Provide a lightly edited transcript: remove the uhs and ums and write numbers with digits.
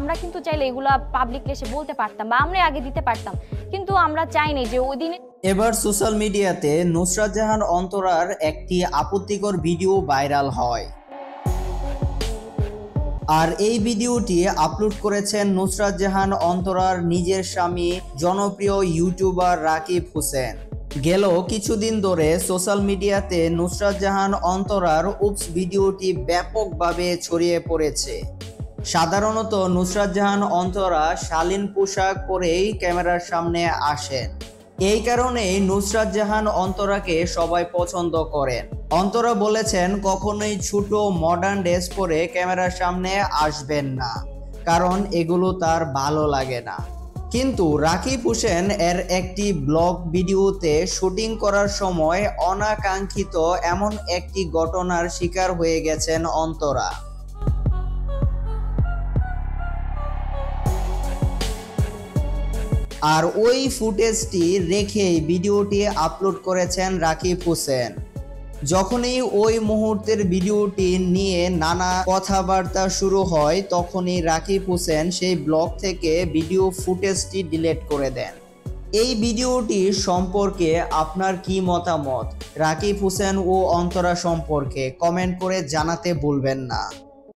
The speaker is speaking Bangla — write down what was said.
আমরা কিন্তু চাইলে এগুলা পাবলিকলি এসে বলতে পারতাম বা আমরা আগে দিতে পারতাম, কিন্তু আমরা চাইনি যে ওই দিনে। এবার সোশ্যাল মিডিয়াতে নুসরাত জাহান অন্তরার একটি আপত্তিকর ভিডিও ভাইরাল হয়। আর এই ভিডিওটি আপলোড করেছেন নুসরাত জাহান অন্তরার নিজের স্বামী জনপ্রিয় ইউটিউবার রাকিব হোসেন। গেল কিছুদিন ধরে সোশ্যাল মিডিয়াতে নুসরাত জাহান অন্তরার উপস ভিডিওটি ব্যাপকভাবে ছড়িয়ে পড়েছে। সাধারণত নুসরাত জাহান অন্তরা শালীন পোশাক পরেই ক্যামেরার সামনে আসেন। এই কারণেই নুসরাত জাহান অন্তরাকে সবাই পছন্দ করেন। অন্তরা বলেছেন কখনোই ছোট মডার্ন ড্রেস পরে ক্যামেরার সামনে আসবেন না, কারণ এগুলো তার ভালো লাগে না। কিন্তু রাকিব হোসেন এর একটি ব্লগ ভিডিওতে শুটিং করার সময় অনাকাঙ্ক্ষিত এমন একটি ঘটনার শিকার হয়ে গেছেন অন্তরা। আর ওই ফুটেজটি রেখেই ভিডিওটি আপলোড করেছেন রাকিব হোসেন। যখনই ওই মুহূর্তের ভিডিওটি নিয়ে নানা কথাবার্তা শুরু হয়, তখনই রাকিব হোসেন সেই ব্লগ থেকে ভিডিও ফুটেজটি ডিলিট করে দেন। এই ভিডিওটি সম্পর্কে আপনার কি মতামত? রাকিব হোসেন ও অন্তরা সম্পর্কে কমেন্ট করে জানাতে ভুলবেন না।